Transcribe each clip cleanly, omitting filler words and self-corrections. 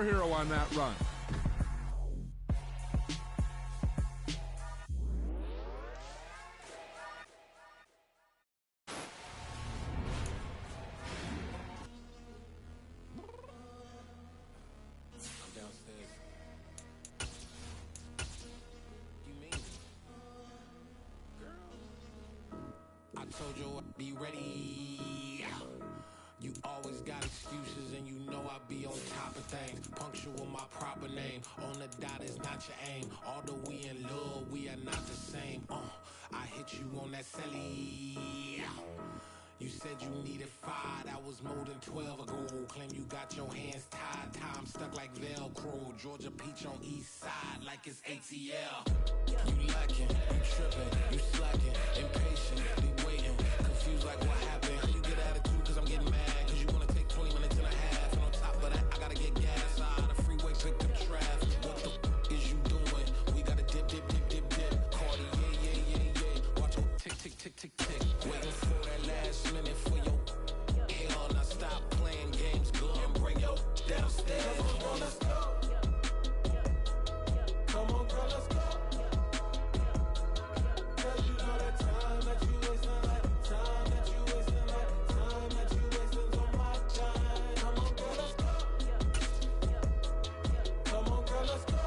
Hero on that run. I told you I'd be ready. You always got excuses and you know I be on top of things. Punctual my proper name. On the dot is not your aim. Although we in love, we are not the same. I hit you on that celly. You said you needed 5, that was more than 12 ago. Claim you got your hands tied, time stuck like Velcro. Georgia Peach on east side like it's ATL. You lacking, you tripping, you slacking, impatient, be waiting, confused like what happened. How you get attitude cause I'm getting mad, cause you wanna take 20 minutes and a half. And on top of that, I gotta get gas out of the freeway, pick up traffic. What the is you doing? We gotta dip, dip, dip, dip, dip. Cardi, yeah. Watch your tick, tick, tick, tick, tick. Waiting for that last minute for your hell. Now stop playing games, go and bring your downstairs. Come on, let's go. Come on, girl, let's go. Cause you know that time that you wasting, like time that you wasting, like time that you wasting on my time. Come on, girl, let's go. Come on, girl, let's go.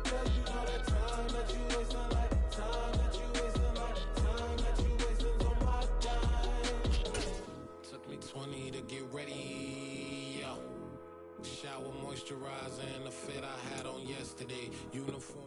Cause you know that time that you wasting, like time that you wasting, like time that you wasting on my time. Took me 20 to get ready. Yo. Shower moisturizer and the fit I had on yesterday. Uniform.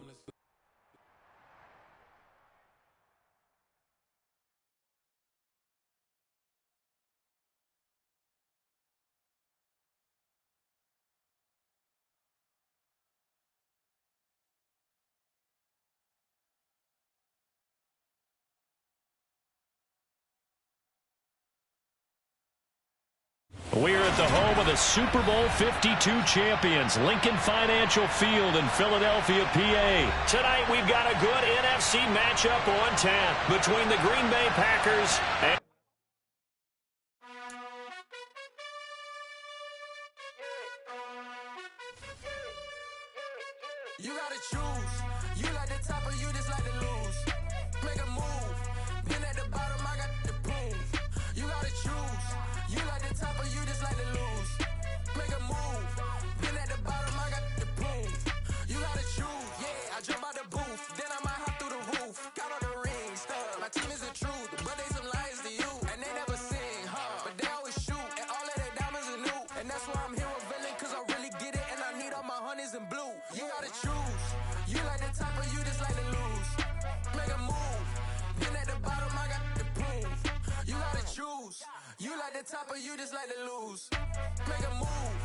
We're at the home of the Super Bowl 52 champions, Lincoln Financial Field in Philadelphia, PA. Tonight we've got a good NFC matchup on tap between the Green Bay Packers and... You gotta choose. You like the top or you just like to lose. Make a move. Been at the bottom, I got the proof. You gotta choose. You like the top or you just like to lose. Make a move. Been at the bottom, I got the proof. You gotta choose. Yeah, I jump out the booth. Then I might hop through the roof. Got all the rings, stuff. My team is the truth, but they some liars to you. And they never sing, but they always shoot. And all of their diamonds are new. And that's why I'm here with villain, cause I really get it. And I need all my honeys in blue. You gotta choose. You like the top or you just like to lose. Make a move. Been at the bottom, I got the proof. You gotta choose. You like the top or you just like to lose. Make a move.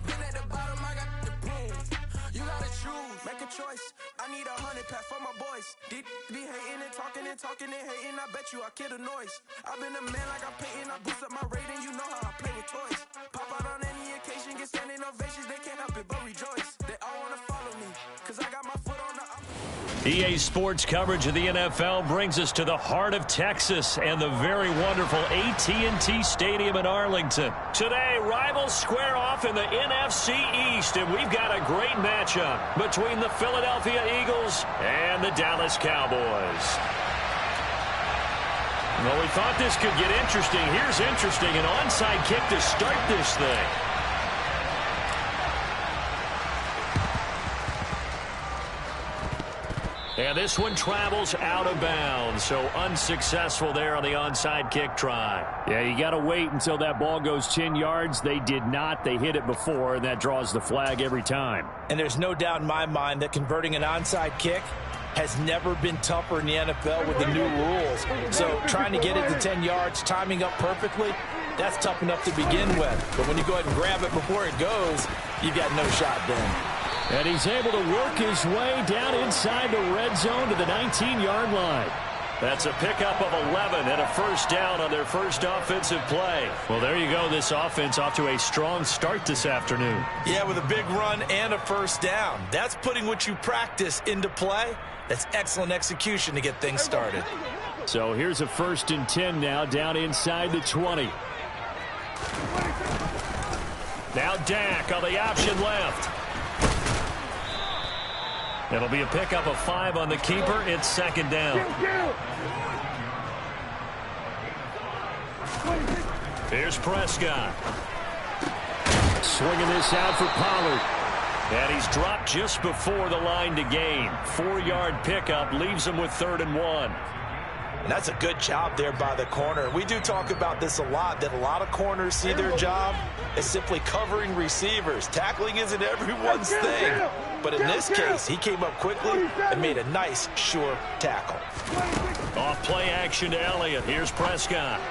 Been at the bottom, I got the proof. You gotta choose. Make a choice. I need 100 pack for my boys. Be hating and talking and hating. I bet you I kill the noise. I've been a man like I'm Peyton. I boost up my rating. You know how I play with toys. Pop out on any occasion, get standing ovations. They can't help it but rejoice. They all wanna follow me, cause I got my foot on the EA Sports coverage of the NFL brings us to the heart of Texas and the very wonderful AT&T Stadium in Arlington. Today, rivals square off in the NFC East, and we've got a great matchup between the Philadelphia Eagles and the Dallas Cowboys. Well, we thought this could get interesting. Here's interesting, an onside kick to start this thing. And this one travels out of bounds, so unsuccessful there on the onside kick try. Yeah, you got to wait until that ball goes 10 yards. They did not. They hit it before, and that draws the flag every time. And there's no doubt in my mind that converting an onside kick has never been tougher in the NFL with the new rules. So trying to get it to 10 yards, timing up perfectly, that's tough enough to begin with. But when you go ahead and grab it before it goes, you've got no shot then. And he's able to work his way down inside the red zone to the 19-yard line. That's a pickup of 11 and a first down on their first offensive play. Well, there you go. This offense off to a strong start this afternoon. Yeah, with a big run and a first down. That's putting what you practice into play. That's excellent execution to get things started. So here's a 1st and 10 now down inside the 20. Now Dak on the option left. It'll be a pickup of 5 on the keeper. It's second down. Here's Prescott. Swinging this out for Pollard. And he's dropped just before the line to gain. 4-yard pickup leaves him with 3rd and 1. And that's a good job there by the corner. We do talk about this a lot, that a lot of corners see their job as simply covering receivers. Tackling isn't everyone's thing. But in this case, he came up quickly and made a nice, sure tackle. Off play action to Elliott. Here's Prescott.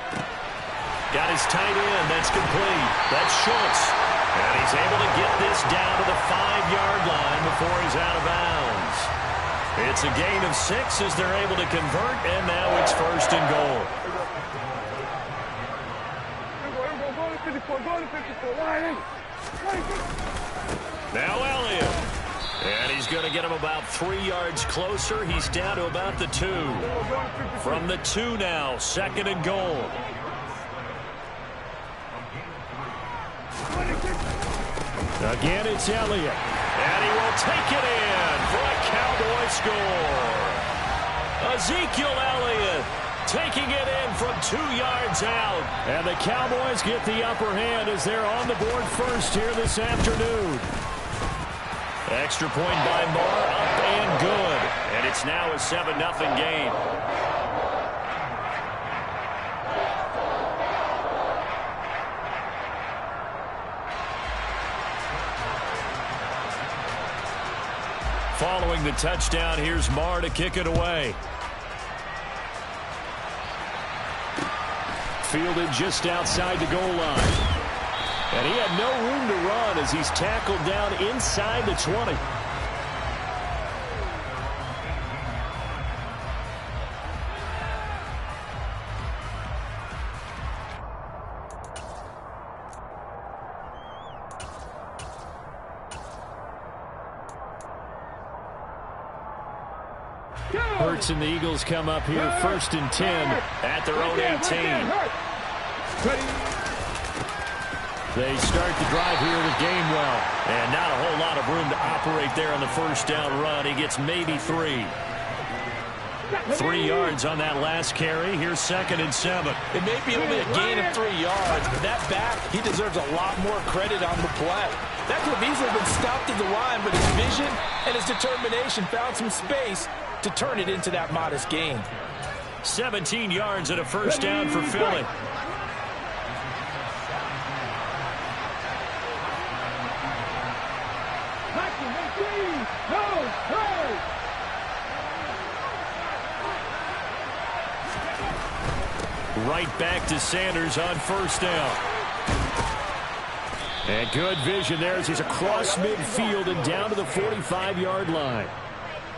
Got his tight end. That's complete. That's Schultz. And he's able to get this down to the 5-yard line before he's out of bounds. It's a gain of 6 as they're able to convert, and now it's 1st and goal. Now Elliott. And he's going to get him about 3 yards closer. He's down to about the 2. From the 2 now, 2nd and goal. Again, it's Elliott. And he will take it in for a Cowboy score. Ezekiel Elliott taking it in from 2 yards out. And the Cowboys get the upper hand as they're on the board first here this afternoon. Extra point by Moore, up and good. And it's now a 7-0 game. Following the touchdown, here's Marr to kick it away. Fielded just outside the goal line. And he had no room to run as he's tackled down inside the 20. Hurts and the Eagles come up here 1st and 10 at their own 18. They start the drive here with Gainwell. And not a whole lot of room to operate there on the 1st down run. He gets maybe 3. 3 yards on that last carry. Here's 2nd and 7. It may be only a gain of 3 yards, but that back, he deserves a lot more credit on the play. That could have easily been stopped at the line, but his vision and his determination found some space to turn it into that modest gain. 17 yards and a 1st down for Philly. Right back to Sanders on 1st down. And good vision there as he's across midfield and down to the 45-yard line.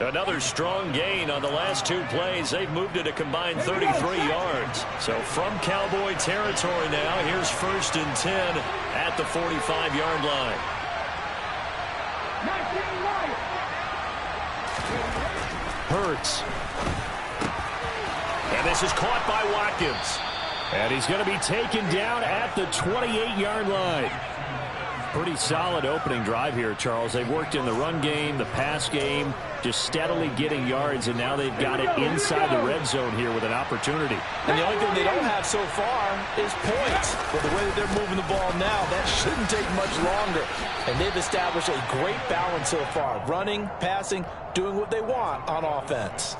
Another strong gain on the last 2 plays. They've moved it a combined 33 yards. So from Cowboy territory now, here's 1st and 10 at the 45-yard line. Hurts. And this is caught by Watkins. And he's going to be taken down at the 28-yard line. Pretty solid opening drive here, Charles. They've worked in the run game, the pass game, just steadily getting yards, and now they've got it inside the red zone here with an opportunity. And the only thing they don't have so far is points. But the way that they're moving the ball now, that shouldn't take much longer. And they've established a great balance so far. Running, passing, doing what they want on offense.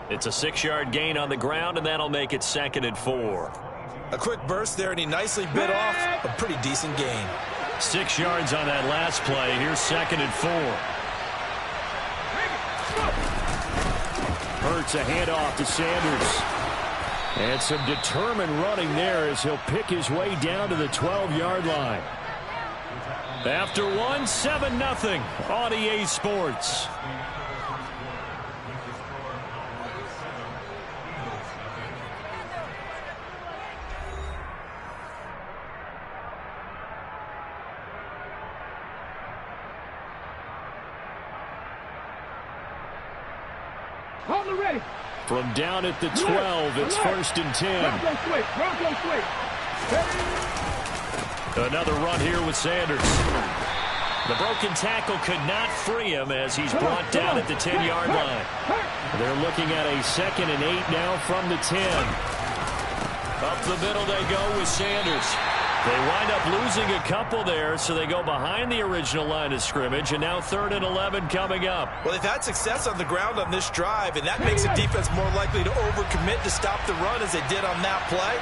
It's a 6-yard gain on the ground, and that'll make it 2nd and 4. A quick burst there, and he nicely bit off a pretty decent gain. 6 yards on that last play. Here's 2nd and 4. Hurts a handoff to Sanders. And some determined running there as he'll pick his way down to the 12-yard line. After 1, 7-0 on EA Sports. From down at the 12, it's 1st and 10. Another run here with Sanders. The broken tackle could not free him as he's brought down at the 10-yard line. They're looking at a 2nd and 8 now from the 10. Up the middle they go with Sanders. They wind up losing a couple there, so they go behind the original line of scrimmage, and now 3rd and 11 coming up. Well, they've had success on the ground on this drive, and that makes the defense more likely to overcommit to stop the run as they did on that play.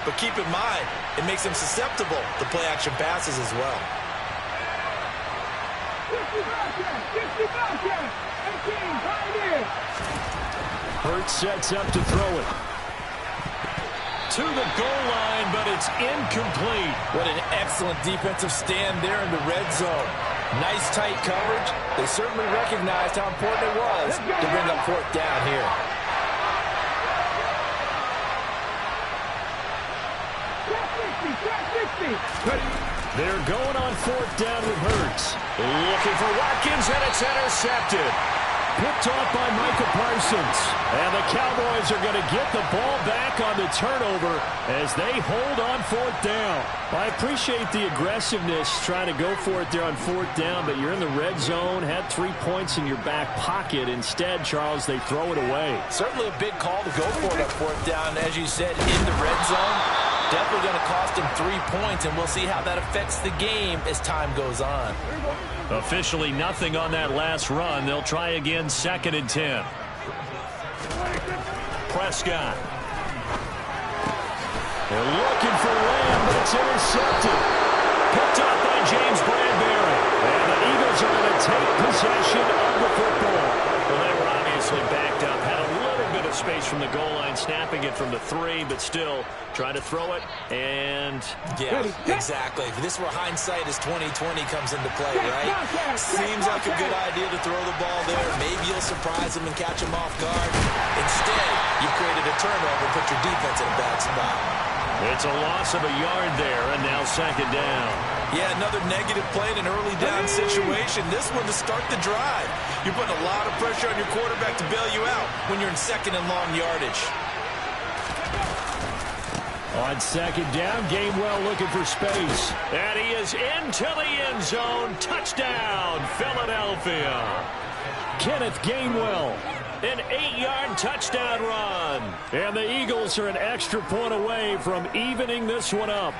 But keep in mind, it makes them susceptible to play-action passes as well. Hurts sets up to throw it. To the goal line, but it's incomplete. What an excellent defensive stand there in the red zone. Nice tight coverage. They certainly recognized how important it was to bring up 4th down here. They're going on 4th down with Hurts. Looking for Watkins, and it's intercepted. Picked off by Micah Parsons. And the Cowboys are going to get the ball back on the turnover as they hold on 4th down. I appreciate the aggressiveness trying to go for it there on 4th down, but you're in the red zone, had 3 points in your back pocket. Instead, Charles, they throw it away. Certainly a big call to go for it on 4th down, as you said, in the red zone. Definitely going to cost them 3 points, and we'll see how that affects the game as time goes on. Officially nothing on that last run. They'll try again, 2nd and 10. Prescott. They're looking for Lamb, but it's intercepted. Picked up by James Bradbury. And the Eagles are going to take possession of the football. Well, they were obviously backed up. Had a little bit of space from the goal line, snapping it from the 3, but still trying to throw it. And yeah, exactly. If this were hindsight as 2020 comes into play, right? Seems like a good idea to throw the ball there. Maybe you'll surprise them and catch them off guard. Instead, you've created a turnover and put your defense in a bad spot. It's a loss of a yard there, and now 2nd down. Yeah, another negative play in an early down situation. This one to start the drive. You're putting a lot of pressure on your quarterback to bail you out when you're in 2nd and long yardage. On 2nd down, Gainwell looking for space. And he is into the end zone. Touchdown, Philadelphia. Kenneth Gainwell. An 8-yard touchdown run. And the Eagles are an extra point away from evening this one up.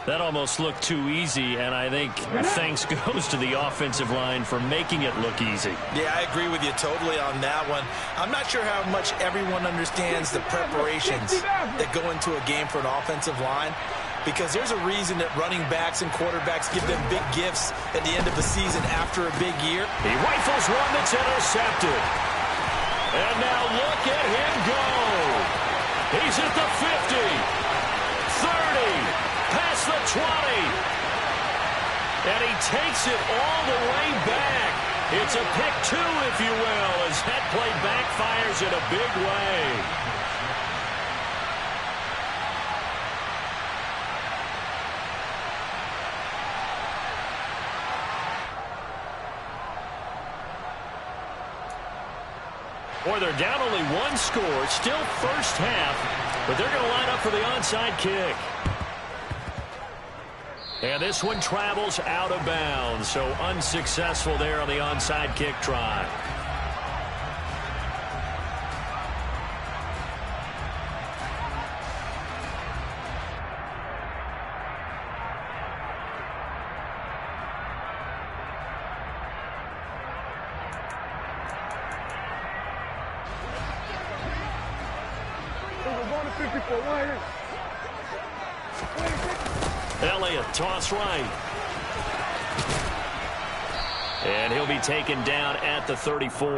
That almost looked too easy, and I think thanks goes to the offensive line for making it look easy. Yeah, I agree with you totally on that one. I'm not sure how much everyone understands the preparations that go into a game for an offensive line, because there's a reason that running backs and quarterbacks give them big gifts at the end of the season after a big year. He rifles one that's intercepted. And now look at him go. He's at the 50, 30, past the 20. And he takes it all the way back. It's a pick 2, if you will, as that play backfires in a big way. Boy, they're down only 1 score. Still first half, but they're going to line up for the onside kick. And this one travels out of bounds, so unsuccessful there on the onside kick try. Elliott, toss right. And he'll be taken down at the 34.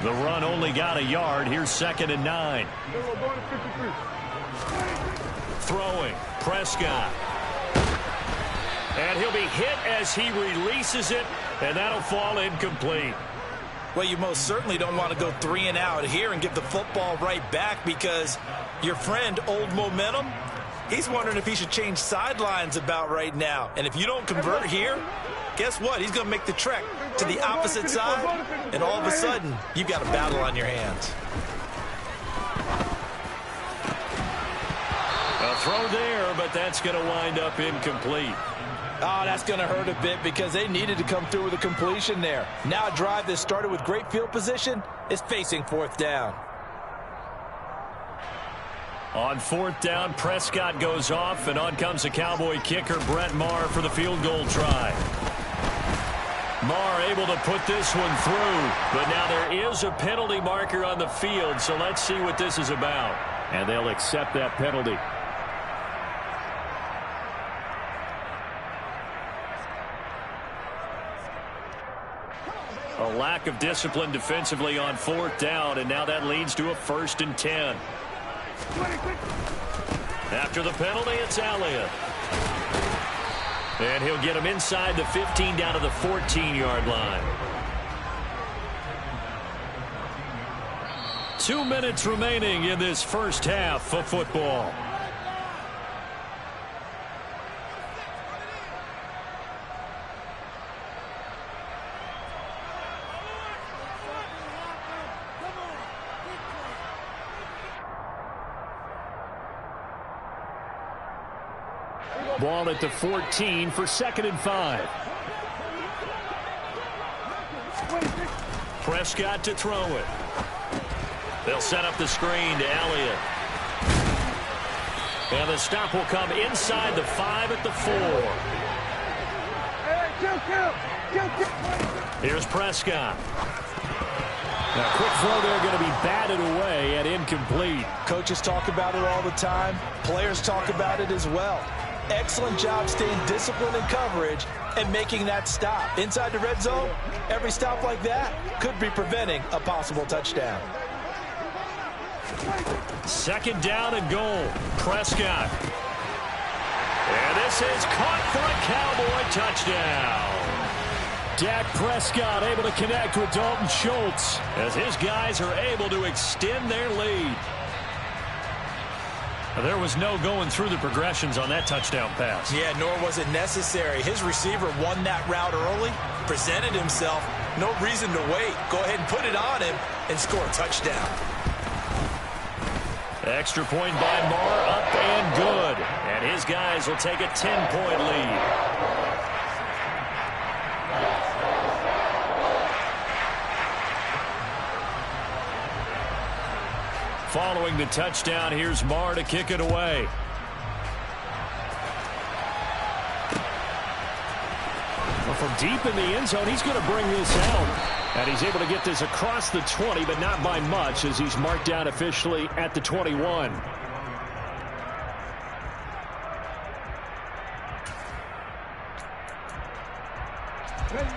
The run only got a yard. Here's 2nd and 9. Throwing, Prescott. And he'll be hit as he releases it, and that'll fall incomplete. Well, you most certainly don't want to go 3 and out here and give the football right back, because your friend, Old Momentum, he's wondering if he should change sidelines about right now. And if you don't convert here, guess what? He's going to make the trek to the opposite side, and all of a sudden, you've got a battle on your hands. A throw there, but that's going to wind up incomplete. Oh, that's going to hurt a bit because they needed to come through with a completion there. Now a drive that started with great field position is facing fourth down. On fourth down, Prescott goes off, and on comes the Cowboy kicker, Brett Maher, for the field goal try. Maher able to put this one through, but now there is a penalty marker on the field, so let's see what this is about. And they'll accept that penalty. A lack of discipline defensively on fourth down, and now that leads to a 1st and 10. After the penalty, it's Elliott. And he'll get him inside the 15 down to the 14-yard line. 2 minutes remaining in this first half of football. Ball at the 14 for 2nd and 5. Prescott to throw it. They'll set up the screen to Elliott. And the stop will come inside the 5 at the 4. Here's Prescott. Now, quick throw there, going to be batted away and incomplete. Coaches talk about it all the time. Players talk about it as well. Excellent job staying disciplined in coverage and making that stop. Inside the red zone, every stop like that could be preventing a possible touchdown. 2nd down and goal. Prescott. And this is caught for a Cowboy touchdown. Dak Prescott able to connect with Dalton Schultz as his guys are able to extend their lead. There was no going through the progressions on that touchdown pass. Yeah, nor was it necessary. His receiver won that route early, presented himself. No reason to wait. Go ahead and put it on him and score a touchdown. Extra point by Maher, up and good. And his guys will take a 10-point lead. Following the touchdown, here's Maher to kick it away. Well, from deep in the end zone, he's going to bring this out. And he's able to get this across the 20, but not by much, as he's marked down officially at the 21.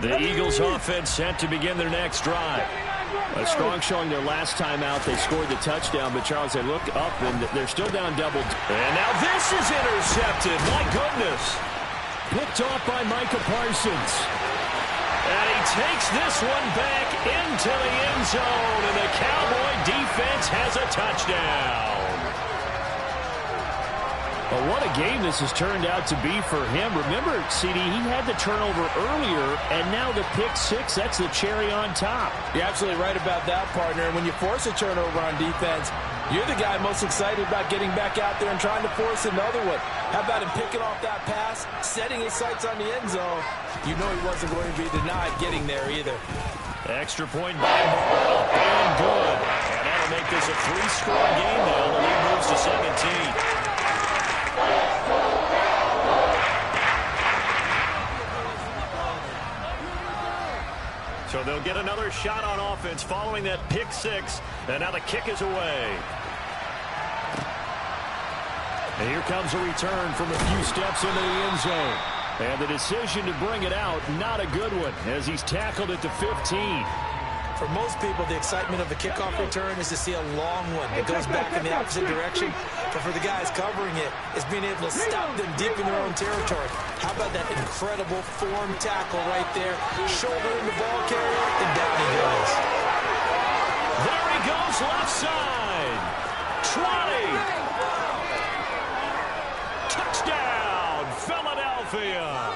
The Eagles offense set to begin their next drive. A strong showing their last time out. They scored the touchdown, but Charles, they look up and they're still down double. And now this is intercepted. My goodness. Picked off by Micah Parsons. And he takes this one back into the end zone, and the Cowboy defense has a touchdown. Well, what a game this has turned out to be for him. Remember, CD, he had the turnover earlier, and now the pick six, that's the cherry on top. You're absolutely right about that, partner. And when you force a turnover on defense, you're the guy most excited about getting back out there and trying to force another one. How about him picking off that pass, setting his sights on the end zone? You know he wasn't going to be denied getting there either. Extra point by Maher, up and good. And that'll make this a 3-score game now. The lead moves to 17. So they'll get another shot on offense following that pick six. And now the kick is away. And here comes a return from a few steps into the end zone. And the decision to bring it out, not a good one, as he's tackled at the 15. For most people, the excitement of a kickoff return is to see a long one that goes back in the opposite direction. But for the guys covering it, it's being able to stop them deep in their own territory. How about that incredible form tackle right there? Shouldering the ball carrier, and down he goes. There he goes, left side. 20. Touchdown, Philadelphia.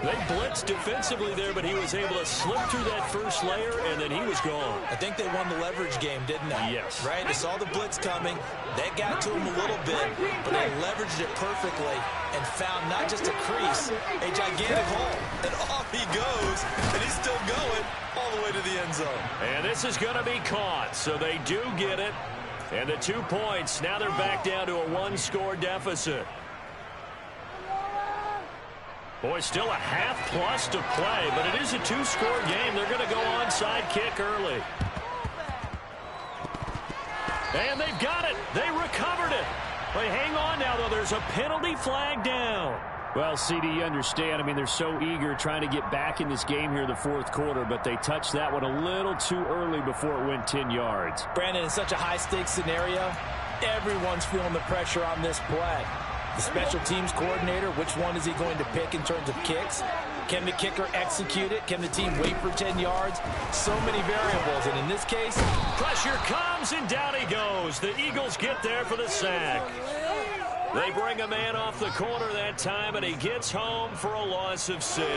They blitzed defensively there, but he was able to slip through that first layer, and then he was gone. I think they won the leverage game, didn't they? Yes. Right? They saw the blitz coming. That got to him a little bit, but they leveraged it perfectly and found not just a crease, a gigantic hole. And off he goes, and he's still going all the way to the end zone. And this is going to be caught, so they do get it. And the 2 points, now they're back down to a one-score deficit. Boy, still a half-plus to play, but it is a two-score game. They're going to go onside kick early. And they've got it. They recovered it. They hang on now, though. There's a penalty flag down. Well, CD, you understand. I mean, they're so eager trying to get back in this game here in the fourth quarter, but they touched that one a little too early before it went 10 yards. Brandon, in such a high-stakes scenario, everyone's feeling the pressure on this play. The special teams coordinator, which one is he going to pick in terms of kicks? Can the kicker execute it? Can the team wait for 10 yards? So many variables, and in this case, pressure comes, and down he goes. The Eagles get there for the sack. They bring a man off the corner that time, and he gets home for a loss of 6.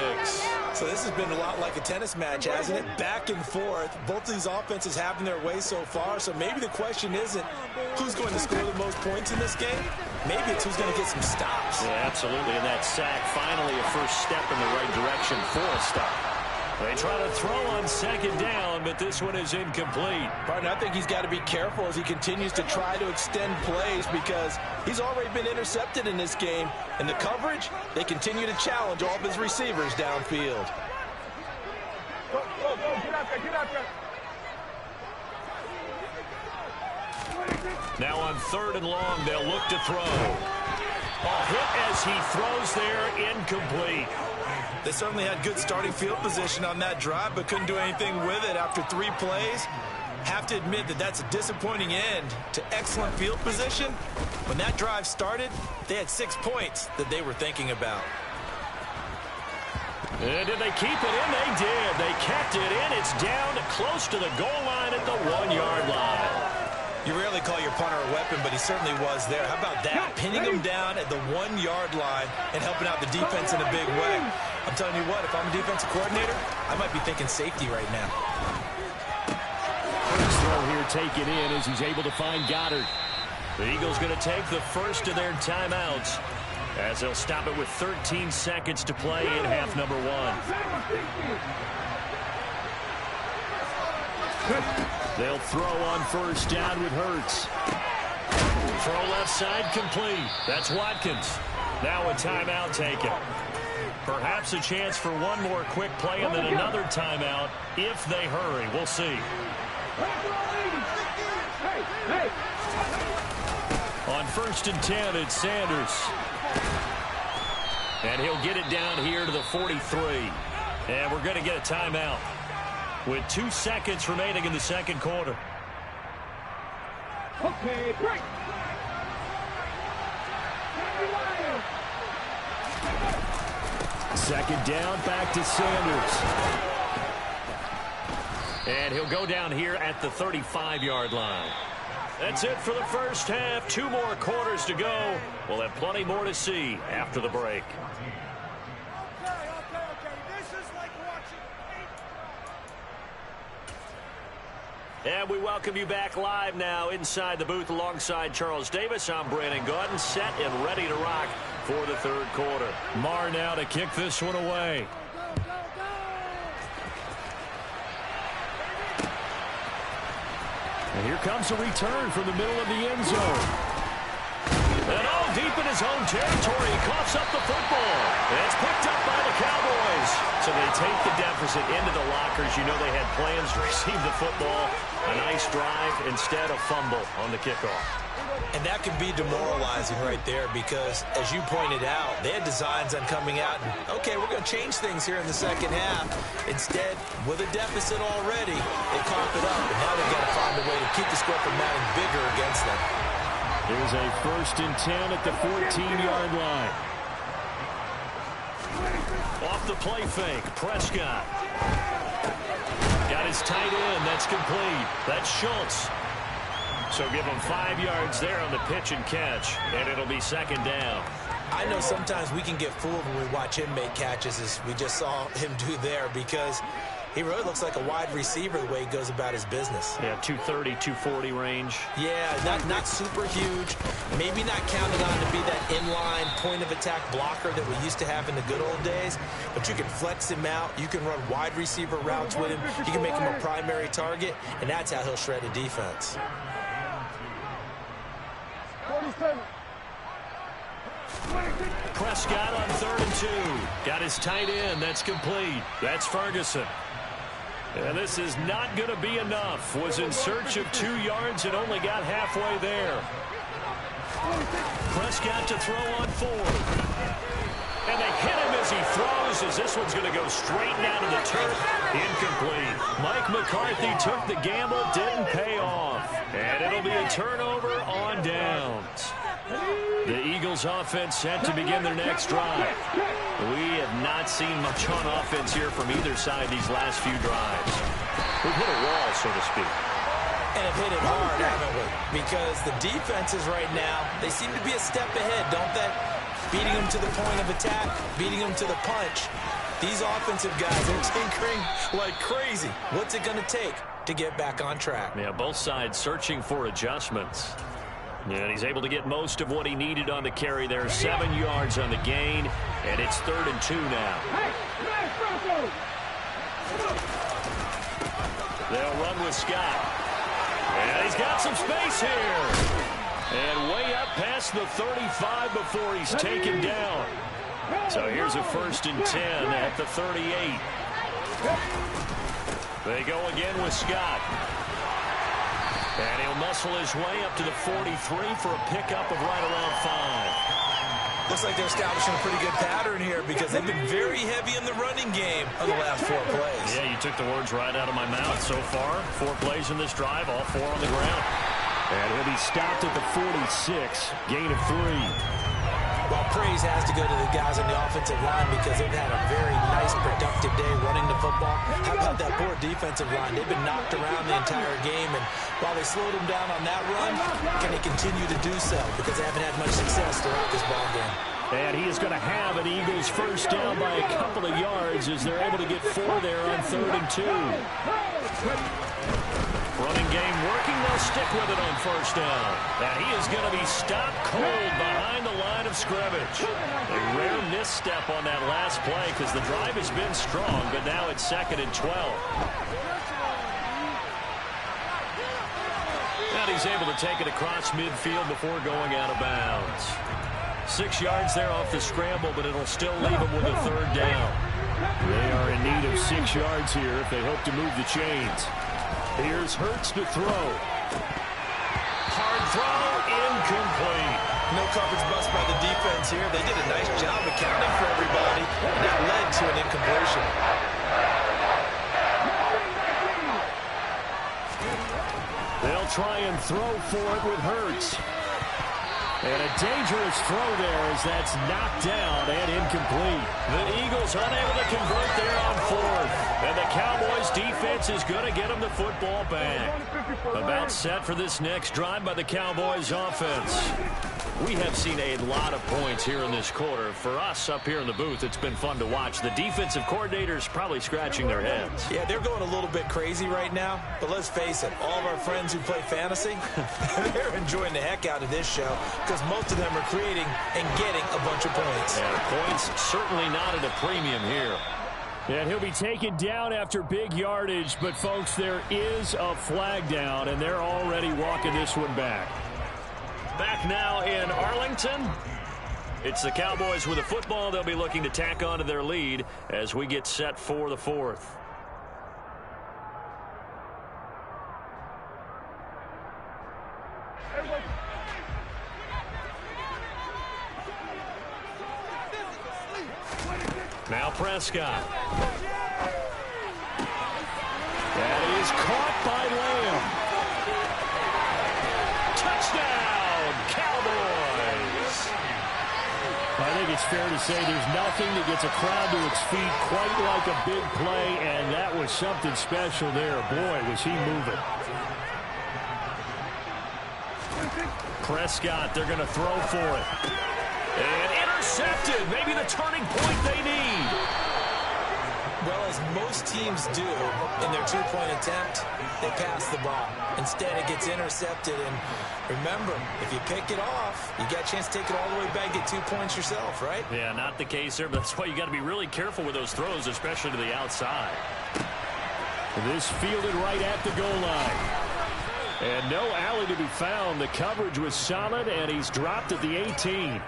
So this has been a lot like a tennis match, hasn't it? Back and forth. Both of these offenses having their way so far, so maybe the question isn't who's going to score the most points in this game. Maybe it's who's going to get some stops. Yeah, absolutely, and that sack finally a first step in the right direction for a stop. They try to throw on second down, but this one is incomplete. Partner, I think he's got to be careful as he continues to try to extend plays because he's already been intercepted in this game. And the coverage, they continue to challenge all of his receivers downfield. Now on 3rd and long, they'll look to throw. A hit as he throws there, incomplete. They certainly had good starting field position on that drive, but couldn't do anything with it after 3 plays. Have to admit that that's a disappointing end to excellent field position. When that drive started, they had 6 points that they were thinking about. And did they keep it in? They did. They kept it in. It's down close to the goal line at the 1-yard line. You rarely call your punter a weapon, but he certainly was there. How about that? Pinning him down at the 1-yard line and helping out the defense in a big way. I'm telling you what, if I'm a defensive coordinator, I might be thinking safety right now. First throw here taken in as he's able to find Goddard. The Eagles going to take the first of their timeouts as they'll stop it with 13 seconds to play in half number 1. They'll throw on first down with Hurts. Throw left side complete. That's Watkins. Now a timeout taken. Perhaps a chance for one more quick play and then another timeout if they hurry. We'll see. On 1st and 10, it's Sanders. And he'll get it down here to the 43. And we're going to get a timeout with 2 seconds remaining in the second quarter. Okay, break. Second down, back to Sanders. And he'll go down here at the 35-yard line. That's it for the first half. 2 more quarters to go. We'll have plenty more to see after the break. And we welcome you back live now inside the booth alongside Charles Davis. I'm Brandon Gaudin, set and ready to rock for the third quarter. Marr now to kick this one away. And here comes a return from the middle of the end zone. And deep in his own territory, he coughs up the football. And it's picked up by the Cowboys. So they take the deficit into the lockers. You know they had plans to receive the football. A nice drive, instead a fumble on the kickoff. And that can be demoralizing right there because, as you pointed out, they had designs on coming out and, okay, we're going to change things here in the second half. Instead, with a deficit already, they cough it up, and now they've got to find a way to keep the score from mounting bigger against them. Here's a 1st and 10 at the 14-yard line. Off the play fake, Prescott. Got his tight end, that's complete. That's Schultz. So give him 5 yards there on the pitch and catch, and it'll be second down. I know sometimes we can get fooled when we watch him make catches, as we just saw him do there, because he really looks like a wide receiver the way he goes about his business. Yeah, 230, 240 range. Yeah, not super huge. Maybe not counted on to be that inline point-of-attack blocker that we used to have in the good old days. But you can flex him out. You can run wide receiver routes with him. You can make him a primary target, and that's how he'll shred a defense. Prescott on 3rd and 2. Got his tight end. That's complete. That's Ferguson. And this is not going to be enough. Was in search of 2 yards and only got halfway there. Prescott to throw on 4th. And they hit him as he throws, as this one's going to go straight down to the turf. Incomplete. Mike McCarthy took the gamble, didn't pay off. And it'll be a turnover on downs. The Eagles offense set to begin their next drive. We have not seen much on offense here from either side these last few drives. We've hit a wall, so to speak. And have hit it hard, haven't we? Because the defenses right now, they seem to be a step ahead, don't they? Beating them to the point of attack, beating them to the punch. These offensive guys are tinkering like crazy. What's it going to take to get back on track? Yeah, both sides searching for adjustments. And he's able to get most of what he needed on the carry there. 7 yards on the gain, and it's 3rd and 2 now. They'll run with Scott. And he's got some space here. And way up past the 35 before he's taken down. So here's a 1st and 10 at the 38. They go again with Scott. And he'll muscle his way up to the 43 for a pickup of right around 5. Looks like they're establishing a pretty good pattern here because they've been very heavy in the running game on the last 4 plays. Yeah, you took the words right out of my mouth. So far, 4 plays in this drive, all 4 on the ground. And he'll be stopped at the 46, gain of 3. Well, praise has to go to the guys on the offensive line because they've had a very nice, productive day running the football. How about that poor defensive line? They've been knocked around the entire game, and while they slowed them down on that run, can they continue to do so? Because they haven't had much success throughout this ball game. And he is going to have an Eagles first down by a couple of yards as they're able to get 4 there on 3rd and 2. Running game working. They'll stick with it on 1st down. And he is going to be stopped cold behind the line of scrimmage. A rare misstep on that last play because the drive has been strong, but now it's 2nd and 12. And he's able to take it across midfield before going out of bounds. 6 yards there off the scramble, but it'll still leave him with a 3rd down. They are in need of 6 yards here if they hope to move the chains. Here's Hurts to throw. Hard throw, incomplete. No coverage bust by the defense here. They did a nice job accounting for everybody, and that led to an incompletion. They'll try and throw for it with Hurts. And a dangerous throw there as that's knocked down and incomplete. The Eagles unable to convert there on 4th. And the Cowboys defense is going to get them the football back. About set for this next drive by the Cowboys offense. We have seen a lot of points here in this quarter. For us up here in the booth, it's been fun to watch. The defensive coordinators probably scratching their heads. Yeah, they're going a little bit crazy right now. But let's face it, all of our friends who play fantasy, they're enjoying the heck out of this show because most of them are creating and getting a bunch of points. Yeah, points certainly not at a premium here. And he'll be taken down after big yardage. But, folks, there is a flag down, and they're already walking this one back. Back now in Arlington. It's the Cowboys with the football. They'll be looking to tack on to their lead as we get set for the 4th. Now Prescott. That is caught by Lamb. Touchdown, Cowboys. I think it's fair to say there's nothing that gets a crowd to its feet quite like a big play, and that was something special there. Boy, was he moving. Prescott, they're going to throw for it. And intercepted. Maybe the turning point they need. Well, as most teams do in their two-point attempt, they pass the ball. Instead, it gets intercepted. And remember, if you pick it off, you got a chance to take it all the way back, get 2 points yourself, right? Yeah, not the case there, but that's why you got to be really careful with those throws, especially to the outside. This fielded right at the goal line. And no alley to be found. The coverage was solid, and he's dropped at the 18.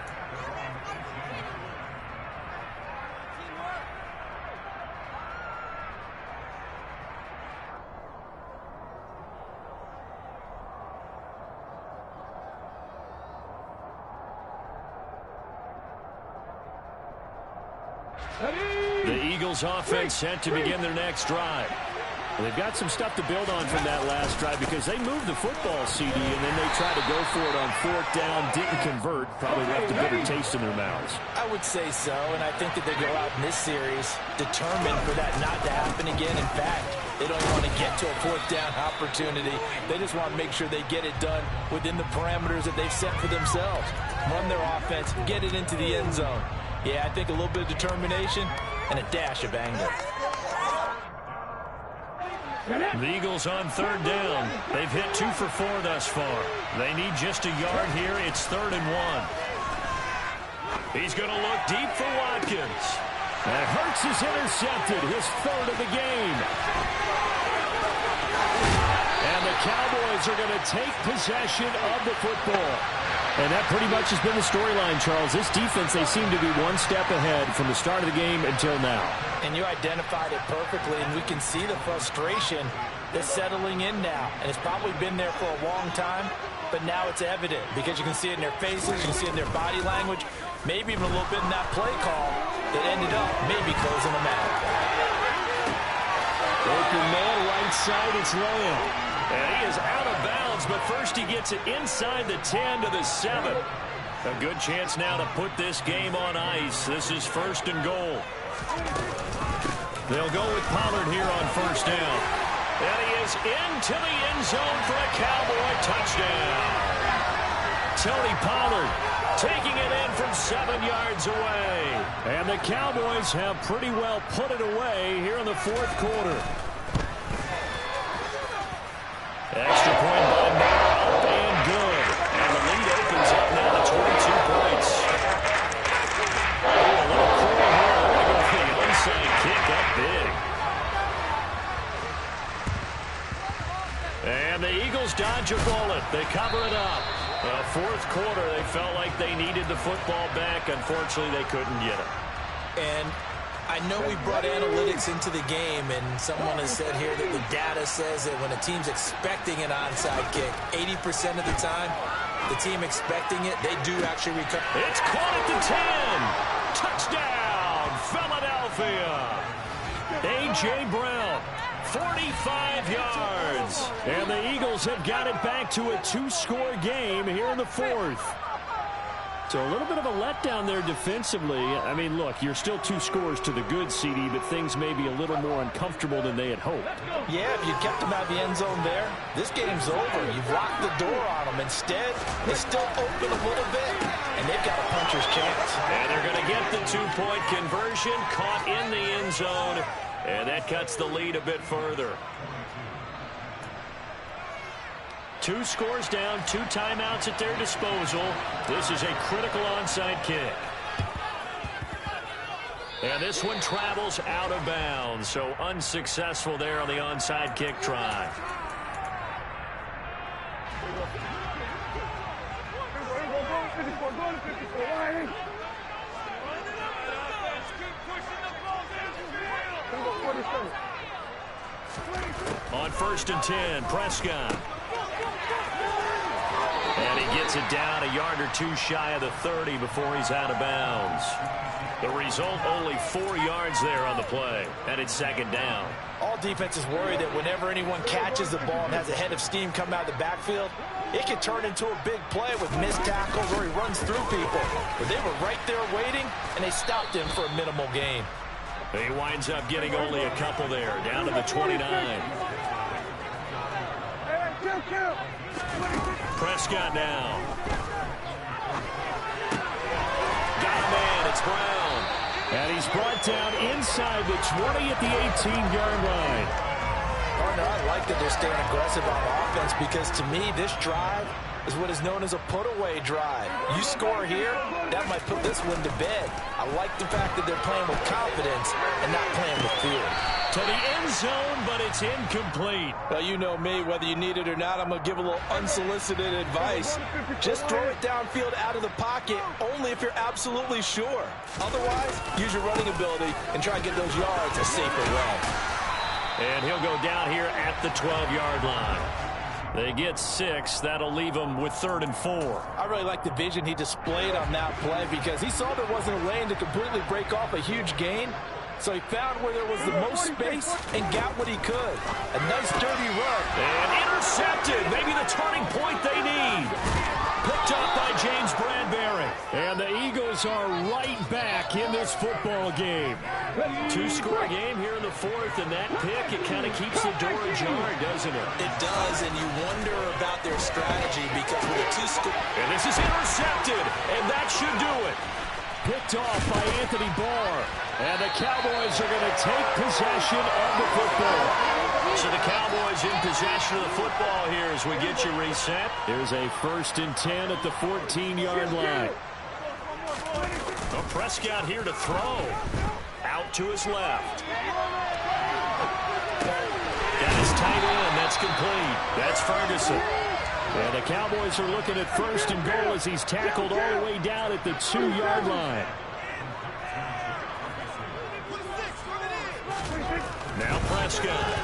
The Eagles offense set to begin their next drive. They've got some stuff to build on from that last drive because they moved the football, CD, and then they tried to go for it on fourth down, didn't convert, probably left a bitter taste in their mouths. I would say so, and I think that they go out in this series determined for that not to happen again. In fact, they don't want to get to a fourth down opportunity. They just want to make sure they get it done within the parameters that they've set for themselves. Run their offense, get it into the end zone. Yeah, I think a little bit of determination and a dash of anger. The Eagles on third down. They've hit 2 for 4 thus far. They need just a yard here. It's 3rd and 1. He's going to look deep for Watkins. And Hurts is intercepted, his 3rd of the game. And the Cowboys are going to take possession of the football. And that pretty much has been the storyline, Charles. This defense, they seem to be one step ahead from the start of the game until now. And you identified it perfectly, and we can see the frustration that's settling in now. And it's probably been there for a long time, but now it's evident because you can see it in their faces, you can see it in their body language, maybe even a little bit in that play call that ended up maybe closing them out. Open man, right side, it's Lamb. And he is out of bounds, but first he gets it inside the 10 to the 7. A good chance now to put this game on ice. This is 1st and goal. They'll go with Pollard here on 1st down. And he is into the end zone for a Cowboy touchdown. Tony Pollard taking it in from 7 yards away. And the Cowboys have pretty well put it away here in the 4th quarter. Extra point by Mayer, up and good. And the lead opens up now to 22 points. Oh, a little curl here. They're going to go for the onside kick up big. And the Eagles dodge a bullet. They cover it up. 4th quarter, they felt like they needed the football back. Unfortunately, they couldn't get it. And I know we brought analytics into the game, and someone has said here that the data says that when a team's expecting an onside kick, 80% of the time, the team expecting it, they do actually recover. It's caught at the 10. Touchdown, Philadelphia. A.J. Brown, 45 yards. And the Eagles have got it back to a 2-score game here in the 4th. So a little bit of a letdown there defensively. I mean, look, you're still 2 scores to the good, CD, but things may be a little more uncomfortable than they had hoped. Yeah, if you kept them out of the end zone there, this game's over. You've locked the door on them. Instead, it's still open a little bit, and they've got a puncher's chance. And they're going to get the 2-point conversion, caught in the end zone, and that cuts the lead a bit further. 2 scores down, 2 timeouts at their disposal. This is a critical onside kick. And this one travels out of bounds, so unsuccessful there on the onside kick try. On 1st and 10, Prescott. And he gets it down a yard or 2 shy of the 30 before he's out of bounds. The result, only 4 yards there on the play, and it's 2nd down. All defenses worry that whenever anyone catches the ball and has a head of steam come out of the backfield, it can turn into a big play with missed tackles where he runs through people. But they were right there waiting, and they stopped him for a minimal gain. He winds up getting only a couple there, down to the 29. Prescott now. Got a man. That's Brown. And he's brought down inside the 20 at the 18-yard line. Partner, I like that they're staying aggressive on offense because to me, this drive is what is known as a put-away drive. You score here, that might put this one to bed. I like the fact that they're playing with confidence and not playing with fear. To the end zone, but it's incomplete. Well, you know me, whether you need it or not, I'm going to give a little unsolicited advice. Just throw it downfield out of the pocket, only if you're absolutely sure. Otherwise, use your running ability and try and get those yards a safer way. And he'll go down here at the 12-yard line. They get 6. That'll leave them with 3rd and 4. I really like the vision he displayed on that play because he saw there wasn't a lane to completely break off a huge gain. So he found where there was the most space and got what he could. A nice dirty run. And intercepted. Maybe the turning point they need. Picked up by James Bradbury. And the Eagles are right back in this football game. 2-score game here in the 4th, and that pick, it kind of keeps the door ajar, doesn't it? It does, and you wonder about their strategy because with a 2-score... And this is intercepted, and that should do it. Picked off by Anthony Barr. And the Cowboys are going to take possession of the football. So the Cowboys in possession of the football here as we get you reset. There's a 1st and 10 at the 14-yard line. Well, Prescott here to throw. Out to his left. Got his tight end. That's complete. That's Ferguson. And the Cowboys are looking at 1st and goal as he's tackled all the way down at the 2-yard line. Now Prescott.